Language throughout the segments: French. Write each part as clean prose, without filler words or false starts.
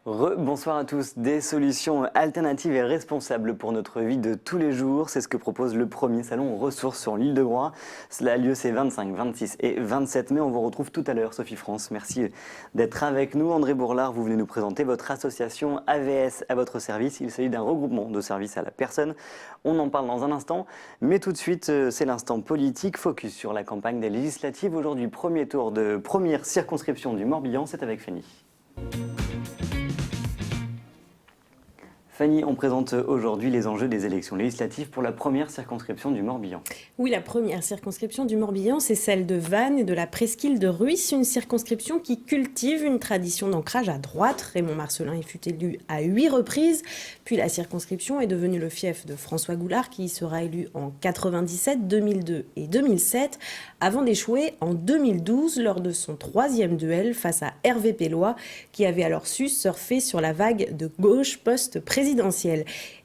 Bonsoir à tous. Des solutions alternatives et responsables pour notre vie de tous les jours, c'est ce que propose le premier salon ressources sur l'île de Groix. Cela a lieu ces 25, 26 et 27 mai. On vous retrouve tout à l'heure, Sophie France. Merci d'être avec nous. André Bourlard, vous venez nous présenter votre association AVS à votre service. Il s'agit d'un regroupement de services à la personne. On en parle dans un instant, mais tout de suite, c'est l'instant politique. Focus sur la campagne des législatives. Aujourd'hui, premier tour de première circonscription du Morbihan, c'est avec Fanny. Fanny, on présente aujourd'hui les enjeux des élections législatives pour la première circonscription du Morbihan. Oui, la première circonscription du Morbihan, c'est celle de Vannes et de la presqu'île de Rhuys, une circonscription qui cultive une tradition d'ancrage à droite. Raymond Marcellin y fut élu à 8 reprises, puis la circonscription est devenue le fief de François Goulard, qui y sera élu en 97, 2002 et 2007, avant d'échouer en 2012 lors de son troisième duel face à Hervé Pellois, qui avait alors su surfer sur la vague de gauche post-présidentielle.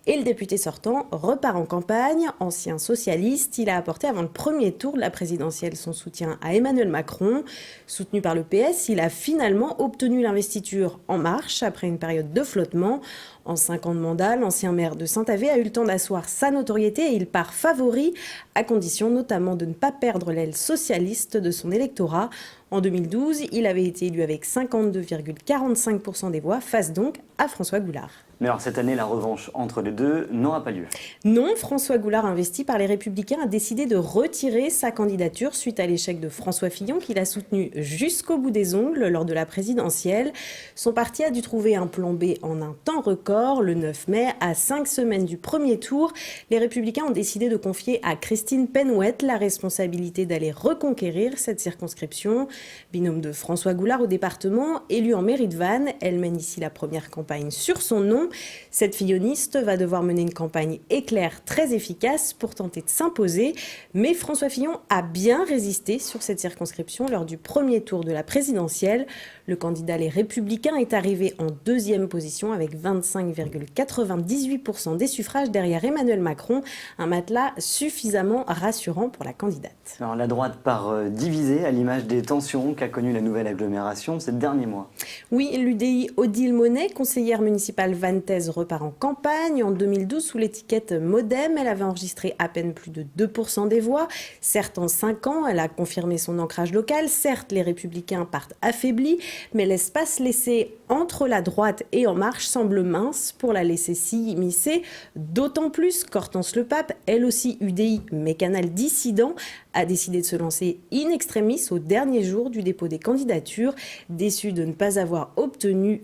Et le député sortant repart en campagne. Ancien socialiste, il a apporté avant le premier tour de la présidentielle son soutien à Emmanuel Macron. Soutenu par le PS, il a finalement obtenu l'investiture En Marche après une période de flottement. En 5 ans de mandat, l'ancien maire de Saint-Avé a eu le temps d'asseoir sa notoriété et il part favori, à condition notamment de ne pas perdre l'aile socialiste de son électorat. En 2012, il avait été élu avec 52,45% des voix, face donc à François Goulard. Mais alors cette année, la revanche entre les deux n'aura pas lieu. Non, François Goulard, investi par les Républicains, a décidé de retirer sa candidature suite à l'échec de François Fillon, qu'il a soutenu jusqu'au bout des ongles lors de la présidentielle. Son parti a dû trouver un plan B en un temps record. Le 9 mai, à 5 semaines du premier tour, les Républicains ont décidé de confier à Christine Penouette la responsabilité d'aller reconquérir cette circonscription. Binôme de François Goulard au département, élue en mairie de Vannes, elle mène ici la première campagne sur son nom. Cette filloniste va devoir mener une campagne éclair très efficace pour tenter de s'imposer, mais François Fillon a bien résisté sur cette circonscription lors du premier tour de la présidentielle. Le candidat Les Républicains est arrivé en deuxième position avec 25,98% des suffrages derrière Emmanuel Macron, un matelas suffisamment rassurant pour la candidate. Alors la droite part divisée à l'image des tensions qu'a connues la nouvelle agglomération ces derniers mois. Oui, l'UDI Odile Monet, conseillère municipale vantaise, repart en campagne. En 2012, sous l'étiquette Modem, elle avait enregistré à peine plus de 2% des voix. Certes, en 5 ans, elle a confirmé son ancrage local. Certes, les Républicains partent affaiblis, mais l'espace laissé entre la droite et En Marche semble mince pour la laisser s'immiscer. D'autant plus qu'Hortense Le Pape, elle aussi UDI, mais canal dissident, a décidé de se lancer in extremis au dernier jour du dépôt des candidatures, déçue de ne pas avoir obtenu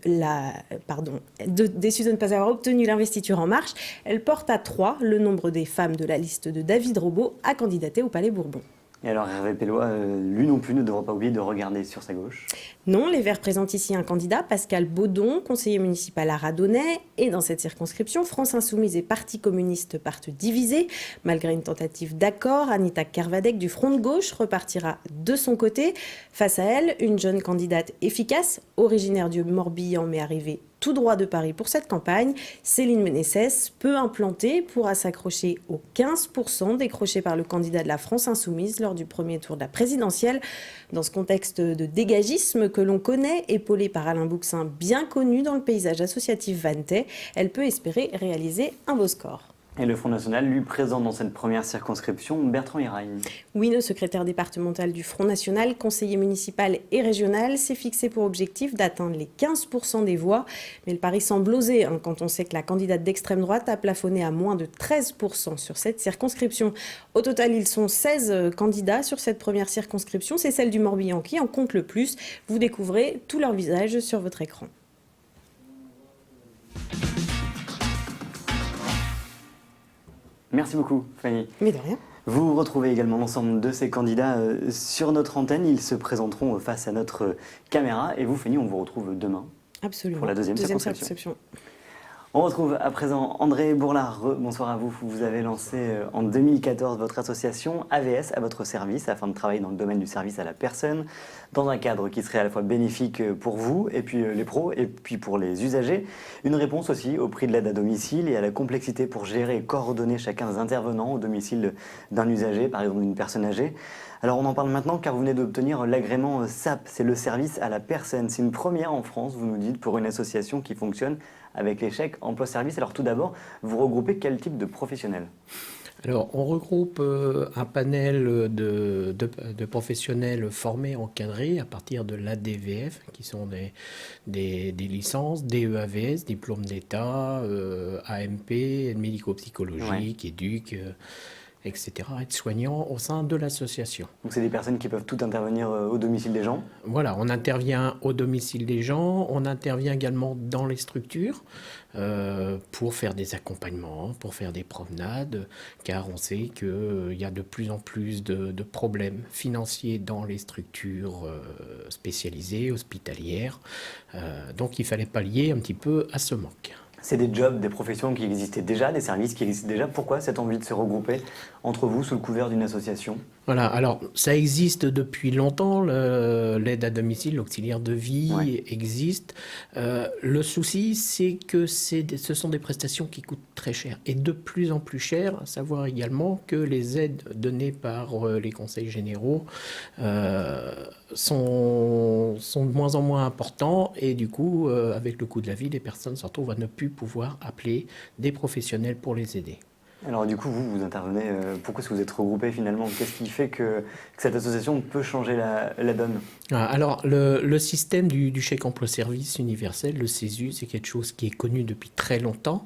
l'investiture En Marche. Elle porte à 3 le nombre des femmes de la liste de David Robault à candidater au Palais Bourbon. Et alors Hervé Pellois, lui non plus, ne devra pas oublier de regarder sur sa gauche. Non, les Verts présentent ici un candidat, Pascal Baudon, conseiller municipal à Radonnay. Et dans cette circonscription, France Insoumise et Parti communiste partent divisés. Malgré une tentative d'accord, Anita Kervadec du Front de gauche repartira de son côté. Face à elle, une jeune candidate efficace, originaire du Morbihan mais arrivée tout droit de Paris pour cette campagne, Céline Ménessès, peu implantée, pourra s'accrocher aux 15% décrochés par le candidat de la France Insoumise lors du premier tour de la présidentielle. Dans ce contexte de dégagisme que l'on connaît, épaulé par Alain Bouxin, bien connu dans le paysage associatif vantais, elle peut espérer réaliser un beau score. Et le Front National, lui, présent dans cette première circonscription, Bertrand Hiragne. Oui, le secrétaire départemental du Front National, conseiller municipal et régional, s'est fixé pour objectif d'atteindre les 15% des voix. Mais le pari semble osé quand on sait que la candidate d'extrême droite a plafonné à moins de 13% sur cette circonscription. Au total, ils sont 16 candidats sur cette première circonscription. C'est celle du Morbihan qui en compte le plus. Vous découvrez tous leurs visages sur votre écran. Merci beaucoup, Fanny. Mais de rien. Vous retrouvez également l'ensemble de ces candidats sur notre antenne. Ils se présenteront face à notre caméra. Et vous, Fanny, on vous retrouve demain. Absolument. Pour la deuxième circonscription. On retrouve à présent André Bourlard. Bonsoir à vous. Vous avez lancé en 2014 votre association AVS à votre service afin de travailler dans le domaine du service à la personne dans un cadre qui serait à la fois bénéfique pour vous et puis les pros et puis pour les usagers. Une réponse aussi au prix de l'aide à domicile et à la complexité pour gérer et coordonner chacun des intervenants au domicile d'un usager, par exemple d'une personne âgée. Alors on en parle maintenant car vous venez d'obtenir l'agrément SAP, c'est le service à la personne. C'est une première en France, vous nous dites, pour une association qui fonctionne avec les chèques emploi-service. Alors tout d'abord, vous regroupez quel type de professionnels? Alors, on regroupe un panel de professionnels formés, encadrés à partir de l'ADVF, qui sont des licences, DEAVS, diplôme d'État, AMP, aide médico-psychologique, éduc, etc., aides-soignants au sein de l'association. Donc c'est des personnes qui peuvent toutes intervenir au domicile des gens? Voilà, on intervient au domicile des gens, on intervient également dans les structures pour faire des accompagnements, pour faire des promenades, car on sait qu'il y a de plus en plus de problèmes financiers dans les structures spécialisées, hospitalières. Donc il fallait pallier un petit peu à ce manque. C'est des jobs, des professions qui existaient déjà, des services qui existaient déjà. Pourquoi cette envie de se regrouper entre vous sous le couvert d'une association? Voilà, alors ça existe depuis longtemps, l'aide à domicile, l'auxiliaire de vie existe. Le souci, c'est que ce sont des prestations qui coûtent très cher et de plus en plus cher, à savoir également que les aides données par les conseils généraux sont de moins en moins importants et du coup, avec le coût de la vie, les personnes se retrouvent à ne plus pouvoir appeler des professionnels pour les aider. Alors du coup, vous intervenez, pourquoi est-ce que vous êtes regroupés finalement? Qu'est-ce qui fait que cette association peut changer la donne? Alors, le système du chèque emploi-service universel, le CESU, c'est quelque chose qui est connu depuis très longtemps.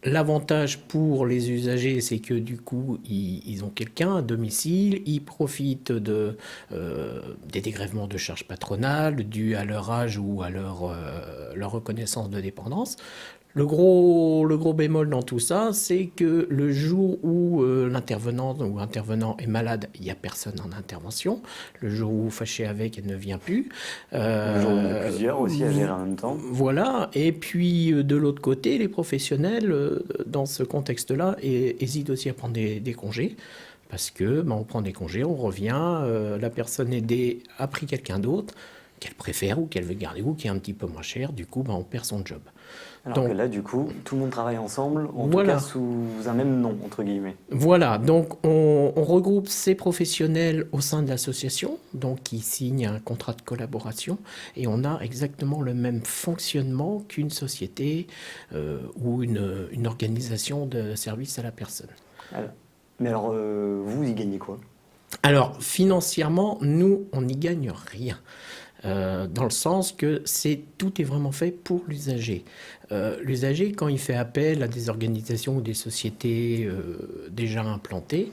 L'avantage pour les usagers, c'est que du coup, ils ont quelqu'un à domicile, ils profitent des dégrèvements de charges patronales dus à leur âge ou à leur reconnaissance de dépendance. Le gros bémol dans tout ça, c'est que le jour où l'intervenant ou intervenant est malade, il n'y a personne en intervention. Le jour où fâché avec, elle ne vient plus. Le jour où il y en a plusieurs aussi à gérer en même temps. Voilà. Et puis de l'autre côté, les professionnels, dans ce contexte-là, hésitent aussi à prendre des congés. Parce que on prend des congés, on revient, la personne aidée a pris quelqu'un d'autre qu'elle préfère ou qu'elle veut garder ou qui est un petit peu moins cher. Du coup, on perd son job. Alors que là, du coup, tout le monde travaille ensemble, en tout cas sous un même nom, entre guillemets. Voilà, donc on regroupe ces professionnels au sein de l'association, donc qui signent un contrat de collaboration, et on a exactement le même fonctionnement qu'une société ou une organisation de service à la personne. Mais alors, vous y gagnez quoi? Alors, financièrement, nous, on n'y gagne rien. Dans le sens que tout est vraiment fait pour l'usager. L'usager, quand il fait appel à des organisations ou des sociétés déjà implantées,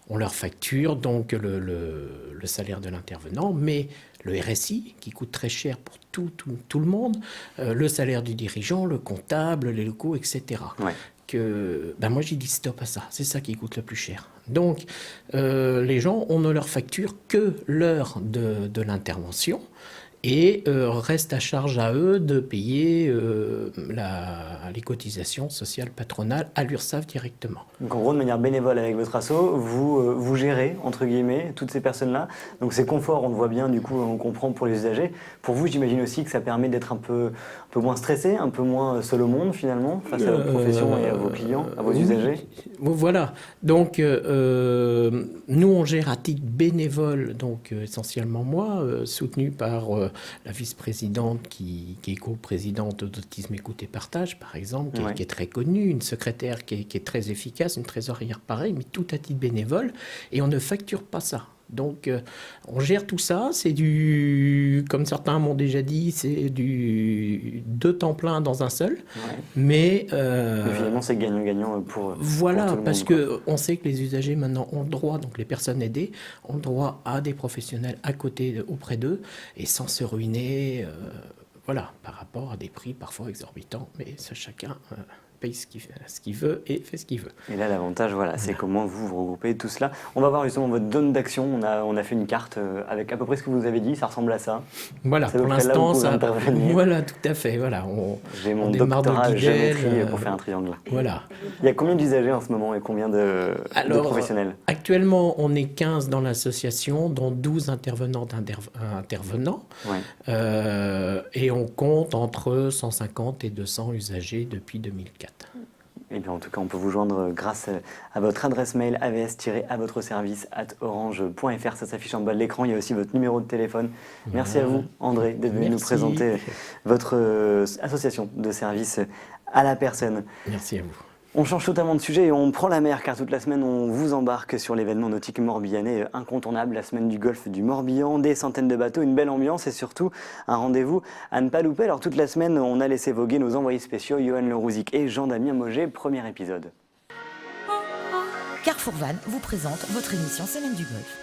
on leur facture donc le salaire de l'intervenant, mais le RSI, qui coûte très cher pour tout le monde, le salaire du dirigeant, le comptable, les locaux, etc. Moi j'ai dit stop à ça, c'est ça qui coûte le plus cher. Donc les gens, on ne leur facture que l'heure de l'intervention et reste à charge à eux de payer les cotisations sociales patronales à l'URSSAF directement. Donc en gros, de manière bénévole avec votre asso, vous gérez, entre guillemets, toutes ces personnes-là. Donc c'est confort, on le voit bien, du coup, on comprend pour les usagers. Pour vous, j'imagine aussi que ça permet d'être un peu moins stressé, un peu moins seul au monde, finalement, face à votre profession et à vos clients, à vos usagers. Voilà. Donc, nous, on gère à titre bénévole, donc essentiellement moi, soutenu par la vice-présidente qui est co-présidente d'Autisme Écoute et Partage, par exemple, qui est très connue, une secrétaire qui est très efficace, une trésorière pareil, mais tout à titre bénévole, et on ne facture pas ça. Donc, on gère tout ça, c'est comme certains m'ont déjà dit, c'est du 2 temps plein dans un seul, mais finalement, c'est gagnant-gagnant pour voilà, pour tout le parce monde, qu'on sait que les usagers maintenant ont le droit, donc les personnes aidées ont le droit à des professionnels à côté, auprès d'eux, et sans se ruiner, voilà, par rapport à des prix parfois exorbitants, mais ça, chacun paye ce qu'il veut et fait ce qu'il veut. Et là, l'avantage, c'est comment vous regroupez tout cela. On va voir justement votre zone d'action. On a fait une carte avec à peu près ce que vous avez dit. Ça ressemble à ça. Voilà, pour l'instant, ça. Voilà, tout à fait. Voilà, j'ai mon doctorat géométrie pour faire un triangle. Voilà. Il y a combien d'usagers en ce moment et combien de professionnels? Actuellement, on est 15 dans l'association, dont 12 intervenants. Et on compte entre 150 et 200 usagers depuis 2004. Eh bien, en tout cas, on peut vous joindre grâce à votre adresse mail avs-à-votre-service@orange.fr. Ça s'affiche en bas de l'écran. Il y a aussi votre numéro de téléphone. Merci à vous, André, d'être venu nous Merci. présenter votre association de services à la personne. Merci à vous. On change totalement de sujet et on prend la mer car toute la semaine on vous embarque sur l'événement nautique morbihanais incontournable, la semaine du golfe du Morbihan, des centaines de bateaux, une belle ambiance et surtout un rendez-vous à ne pas louper. Alors toute la semaine on a laissé voguer nos envoyés spéciaux Johan Lerouzic et Jean-Damien Moget, premier épisode. Carrefour Van vous présente votre émission Semaine du Golfe.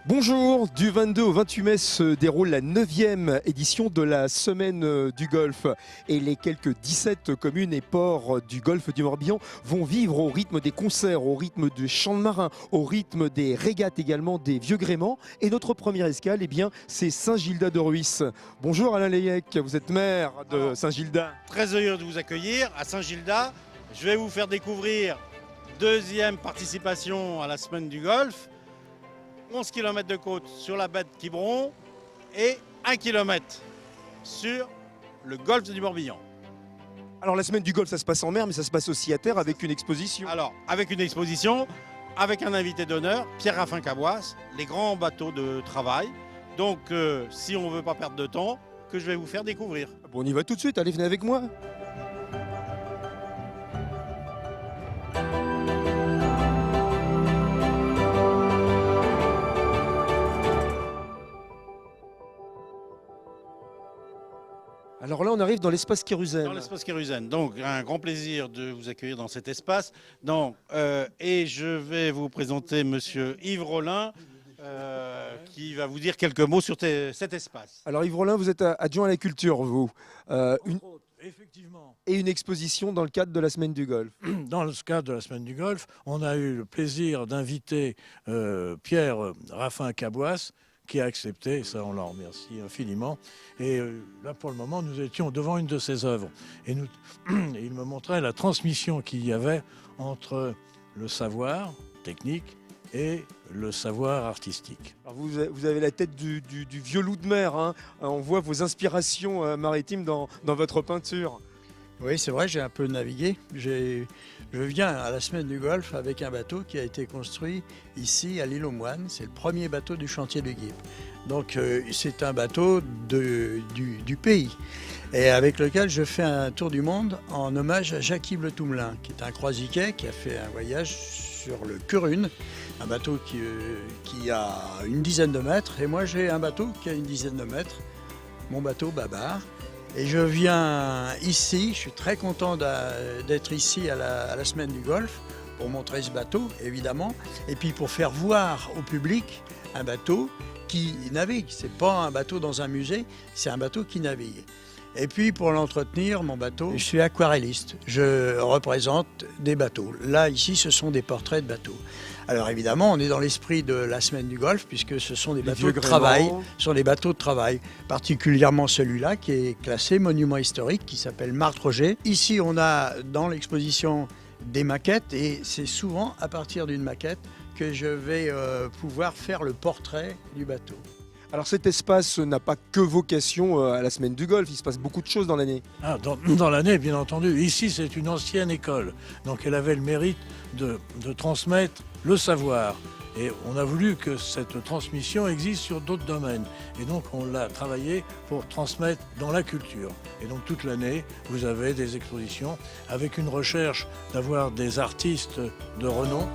Bonjour, du 22 au 28 mai se déroule la 9e édition de la Semaine du Golfe et les quelques 17 communes et ports du Golfe du Morbihan vont vivre au rythme des concerts, au rythme des chants de marins, au rythme des régates également, des vieux gréments. Et notre première escale, eh bien, c'est Saint-Gildas de Ruisse. Bonjour Alain Leyec, vous êtes maire de Saint-Gildas. Très heureux de vous accueillir à Saint-Gildas. Je vais vous faire découvrir deuxième participation à la Semaine du Golfe. 11 km de côte sur la baie de Quiberon et 1 km sur le golfe du Morbihan. Alors la Semaine du Golfe, ça se passe en mer, mais ça se passe aussi à terre avec une exposition. Alors, avec une exposition, avec un invité d'honneur, Pierre-Raffin Cabouas, les grands bateaux de travail. Donc, si on ne veut pas perdre de temps, que je vais vous faire découvrir. Bon, on y va tout de suite, allez, venez avec moi. Alors là, on arrive dans l'espace Kérusel. Dans l'espace Kérusel. Donc, un grand plaisir de vous accueillir dans cet espace. Donc, et je vais vous présenter Monsieur Yves Rollin, qui va vous dire quelques mots sur cet espace. Alors Yves Rollin, vous êtes adjoint à la culture, vous. Effectivement. Et une exposition dans le cadre de la Semaine du Golfe. Dans le cadre de la Semaine du Golfe, on a eu le plaisir d'inviter Pierre-Raffin Cabouas, qui a accepté, et ça on l'en remercie infiniment. Et là pour le moment nous étions devant une de ses œuvres. Et il me montrait la transmission qu'il y avait entre le savoir technique et le savoir artistique. Alors vous avez la tête du vieux loup de mer, hein. On voit vos inspirations maritimes dans votre peinture. Oui, c'est vrai, j'ai un peu navigué. Je viens à la Semaine du Golfe avec un bateau qui a été construit ici à l'île aux Moines. C'est le premier bateau du chantier de Guip. Donc c'est un bateau du pays et avec lequel je fais un tour du monde en hommage à Jacques-Yves Le Toumelin, qui est un croisiquet qui a fait un voyage sur le Curune, un bateau qui a une dizaine de mètres. Et moi j'ai un bateau qui a une dizaine de mètres, mon bateau Babar. Et je viens ici, je suis très content d'être ici à la Semaine du Golfe pour montrer ce bateau, évidemment, et puis pour faire voir au public un bateau qui navigue. Ce n'est pas un bateau dans un musée, c'est un bateau qui navigue. Et puis pour l'entretenir, mon bateau, je suis aquarelliste. Je représente des bateaux. Là, ici, ce sont des portraits de bateaux. Alors évidemment, on est dans l'esprit de la Semaine du Golfe, puisque ce sont des bateaux de travail. Ce sont des bateaux de travail, particulièrement celui-là qui est classé monument historique, qui s'appelle Marthe Roger. Ici, on a dans l'exposition des maquettes, et c'est souvent à partir d'une maquette que je vais pouvoir faire le portrait du bateau. Alors cet espace n'a pas que vocation à la Semaine du Golfe, il se passe beaucoup de choses dans l'année. Ah, dans l'année, bien entendu. Ici, c'est une ancienne école. Donc elle avait le mérite de transmettre le savoir. Et on a voulu que cette transmission existe sur d'autres domaines. Et donc on l'a travaillé pour transmettre dans la culture. Et donc toute l'année, vous avez des expositions avec une recherche d'avoir des artistes de renom.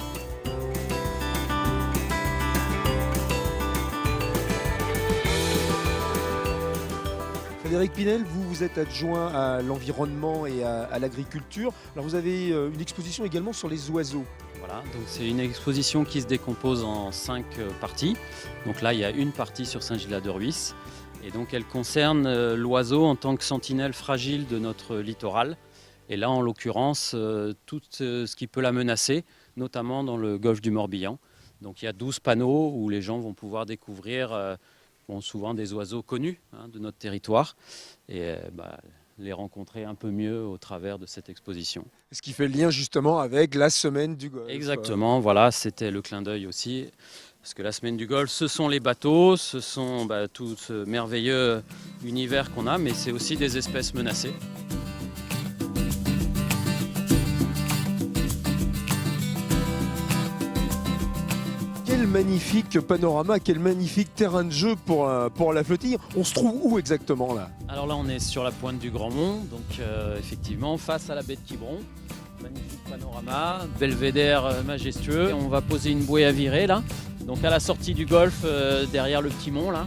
Frédéric Pinel, vous êtes adjoint à l'environnement et à l'agriculture. Alors vous avez une exposition également sur les oiseaux. Voilà, donc c'est une exposition qui se décompose en 5 parties. Donc là, il y a une partie sur Saint-Gildas de Ruisse. Et donc elle concerne l'oiseau en tant que sentinelle fragile de notre littoral. Et là, en l'occurrence, tout ce qui peut la menacer, notamment dans le golfe du Morbihan. Donc il y a 12 panneaux où les gens vont pouvoir découvrir souvent des oiseaux connus de notre territoire. Et les rencontrer un peu mieux au travers de cette exposition. Ce qui fait le lien justement avec la semaine du golf. Exactement, voilà, c'était le clin d'œil aussi. Parce que la semaine du golf, ce sont les bateaux, ce sont tout ce merveilleux univers qu'on a, mais c'est aussi des espèces menacées. Quel magnifique panorama, quel magnifique terrain de jeu pour la flottille. On se trouve où exactement là? Alors là, on est sur la pointe du Grand Mont, donc effectivement face à la baie de Quiberon. Magnifique panorama, belvédère majestueux. On va poser une bouée à virer là, donc à la sortie du golfe, derrière le petit mont là.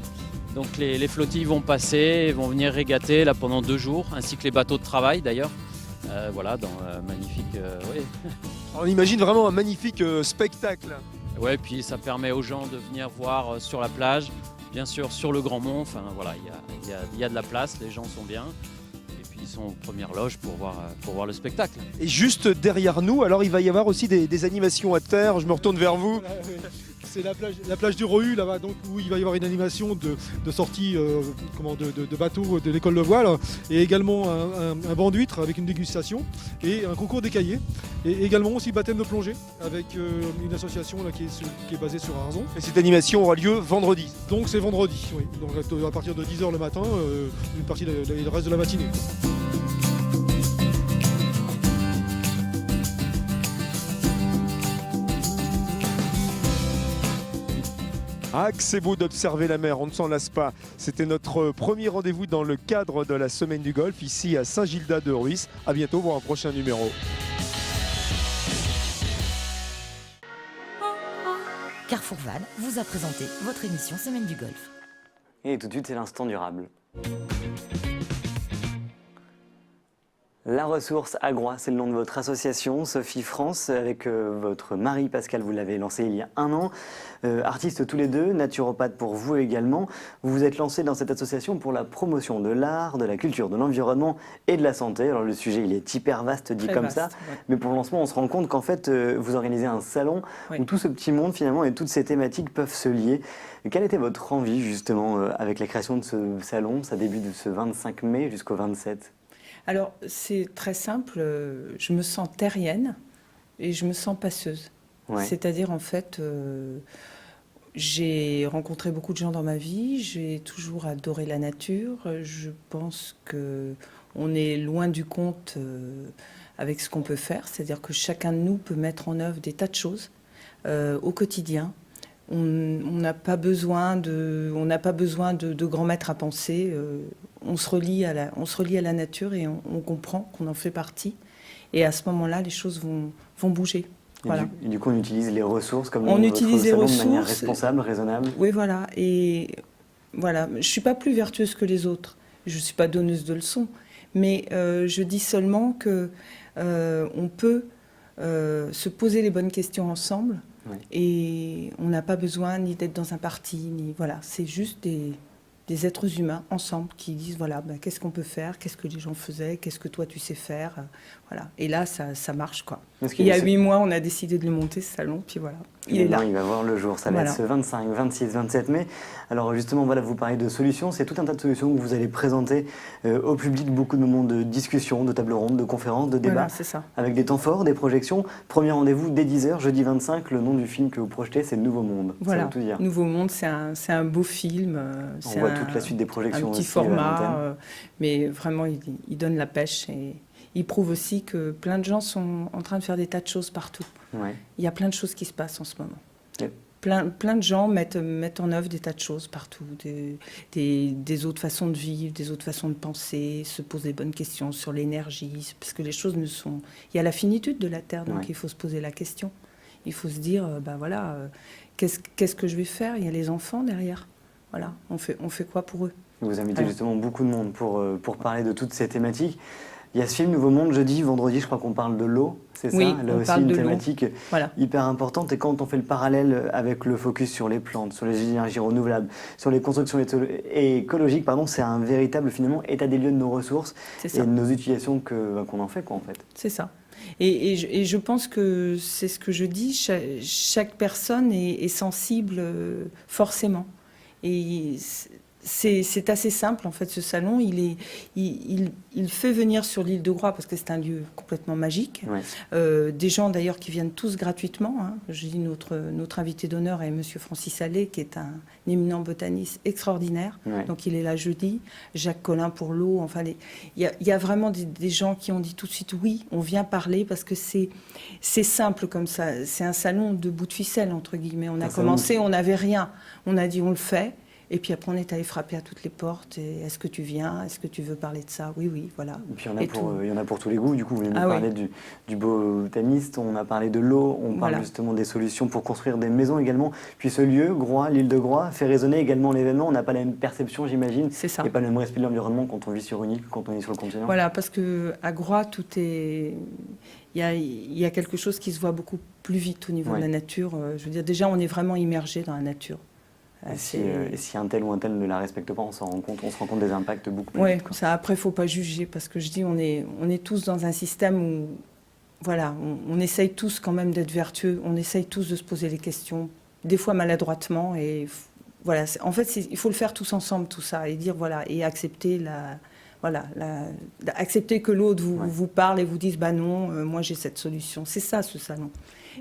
Donc les flottilles vont passer et vont venir régater là pendant 2 jours, ainsi que les bateaux de travail d'ailleurs. Voilà, dans magnifique. Ouais. On imagine vraiment un magnifique spectacle. Ouais, puis ça permet aux gens de venir voir sur la plage, bien sûr sur le Grand Mont. Enfin voilà, il y a de la place, les gens sont bien. Et puis ils sont aux premières loges pour voir le spectacle. Et juste derrière nous, alors il va y avoir aussi des animations à terre. Je me retourne vers vous. Voilà, oui. C'est la plage du Rohu, là-bas, donc, où il va y avoir une animation de sortie de bateau de l'école de voile, et également un banc d'huîtres avec une dégustation et un concours d'écaillés, et également aussi baptême de plongée avec une association là, qui est basée sur Arzon. Et cette animation aura lieu vendredi. Donc c'est vendredi, oui. Donc à partir de 10h le matin, une partie le reste de la matinée. Ah, que c'est beau d'observer la mer, on ne s'en lasse pas. C'était notre premier rendez-vous dans le cadre de la Semaine du Golfe, ici à Saint-Gildas-de-Ruisse. À bientôt pour un prochain numéro. Carrefour Val vous a présenté votre émission Semaine du Golfe. Et tout de suite, c'est l'instant durable. La Ressource à Groix, c'est le nom de votre association, Sophie France, avec votre mari Pascal, vous l'avez lancé il y a 1 an. Artistes tous les deux, naturopathes pour vous également. Vous vous êtes lancé dans cette association pour la promotion de l'art, de la culture, de l'environnement et de la santé. Alors le sujet, il est hyper vaste dit Très comme vaste, ça, ouais. mais pour le lancement, on se rend compte qu'en fait, vous organisez un salon où tout ce petit monde finalement et toutes ces thématiques peuvent se lier. Et quelle était votre envie justement avec la création de ce salon? Ça débute de ce 25 mai jusqu'au 27. Alors, c'est très simple. Je me sens terrienne et je me sens passeuse. Ouais. C'est-à-dire, en fait, j'ai rencontré beaucoup de gens dans ma vie. J'ai toujours adoré la nature. Je pense qu'on est loin du compte avec ce qu'on peut faire. C'est-à-dire que chacun de nous peut mettre en œuvre des tas de choses au quotidien. On n'a pas besoin de grands maîtres à penser. On se relie à la nature et on comprend qu'on en fait partie. Et à ce moment-là, les choses vont bouger. Voilà. Et du coup, on utilise les ressources comme on utilise les salon ressources de manière responsable, raisonnable. Oui, voilà. Et voilà, je suis pas plus vertueuse que les autres. Je suis pas donneuse de leçons, mais je dis seulement que on peut se poser les bonnes questions ensemble. Oui. Et on n'a pas besoin ni d'être dans un parti, ni voilà, c'est juste des êtres humains ensemble qui disent voilà, ben, qu'est-ce qu'on peut faire, qu'est-ce que les gens faisaient, qu'est-ce que toi tu sais faire, voilà. Et là, ça marche quoi. Il y a 8 mois, on a décidé de le monter ce salon, puis voilà, il est là. Il va voir le jour, ça va être ce 25, 26, 27 mai. Alors justement, voilà, vous parlez de solutions, c'est tout un tas de solutions que vous allez présenter au public, beaucoup de moments de discussion, de table ronde, de conférences, de débats, voilà, c'est ça. avec des temps forts, des projections. Premier rendez-vous dès 10h, jeudi 25, le nom du film que vous projetez, c'est Nouveau Monde. Voilà, ça veut tout dire. Nouveau Monde, c'est un beau film. On voit toute la suite des projections un petit aussi, format, mais vraiment, il donne la pêche et il prouve aussi que plein de gens sont en train de faire des tas de choses partout. Ouais. Il y a plein de choses qui se passent en ce moment. Et... Plein de gens mettent en œuvre des tas de choses partout, des autres façons de vivre, des autres façons de penser, se poser des bonnes questions sur l'énergie, parce que les choses ne sont... Il y a la finitude de la Terre, donc il faut se poser la question. Il faut se dire, ben voilà, qu'est-ce que je vais faire? Il y a les enfants derrière. Voilà, on fait quoi pour eux? Vous invitez justement beaucoup de monde pour parler de toutes ces thématiques. Il y a ce film Nouveau Monde, jeudi, vendredi, je crois qu'on parle de l'eau, c'est oui, ça? Là on aussi parle une de thématique hyper importante. Et quand on fait le parallèle avec le focus sur les plantes, sur les énergies renouvelables, sur les constructions écologiques, c'est un véritable finalement état des lieux de nos ressources et de nos utilisations qu'on en fait, quoi, en fait. C'est ça. Et je pense que c'est ce que je dis, chaque personne est sensible forcément. Et c'est assez simple en fait ce salon. Il fait venir sur l'île de Groix parce que c'est un lieu complètement magique. Ouais. Des gens d'ailleurs qui viennent tous gratuitement. Hein. Je dis notre invité d'honneur est Monsieur Francis Allais qui est un éminent botaniste extraordinaire. Ouais. Donc il est là jeudi. Jacques Collin pour l'eau. Enfin, il y a vraiment des gens qui ont dit tout de suite oui, on vient parler parce que c'est simple comme ça. C'est un salon de bout de ficelle entre guillemets. On a commencé, on n'avait rien. On a dit on le fait. Et puis après, on est allé frapper à toutes les portes. Et est-ce que tu viens? Est-ce que tu veux parler de ça? Oui, oui, voilà. Et puis il y en a pour tous les goûts. Du coup, vous venez de Ah parler du botaniste, on a parlé de l'eau, on parle justement des solutions pour construire des maisons également. Puis ce lieu, Groix, l'île de Groix, fait résonner également l'événement. On n'a pas la même perception, j'imagine. C'est ça. Et pas le même respect de l'environnement quand on vit sur une île, quand on est sur le continent. Voilà, parce qu'à Groix, tout est... Il y a quelque chose qui se voit beaucoup plus vite au niveau de la nature. Je veux dire, déjà, on est vraiment immergé dans la nature. Et si un tel ou un tel ne la respecte pas, on se rend compte des impacts beaucoup plus vite. Oui, ça après, il ne faut pas juger, parce que je dis, on est tous dans un système où, voilà, on essaye tous quand même d'être vertueux, on essaye tous de se poser les questions, des fois maladroitement, et voilà, en fait, il faut le faire tous ensemble, tout ça, et dire, voilà, et accepter accepter que l'autre vous parle et vous dise, bah non, moi j'ai cette solution. C'est ça, ce salon.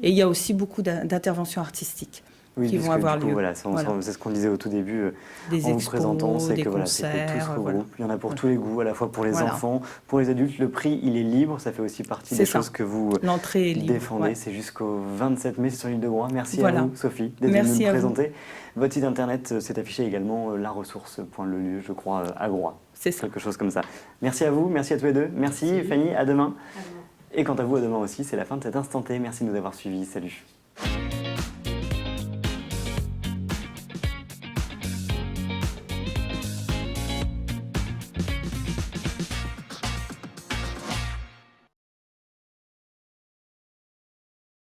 Et il y a aussi beaucoup d'interventions artistiques. Oui, qui vont avoir lieu. Voilà, c'est ce qu'on disait au tout début en vous présentant, c'est que c'est tout regroupe. Il y en a pour tous les goûts, à la fois pour les enfants, pour les adultes. Le prix, il est libre, ça fait aussi partie des choses que vous défendez. C'est jusqu'au 27 mai sur l'île de Groix. Merci à vous, Sophie, d'être venue nous présenter. Votre site internet s'est affiché également, laressource.lelieu, je crois, à Groix. C'est ça. Quelque chose comme ça. Merci à vous, merci à tous les deux. Merci Fanny, à demain. Et quant à vous, à demain aussi, c'est la fin de cet instant T. Merci de nous avoir suivis. Salut.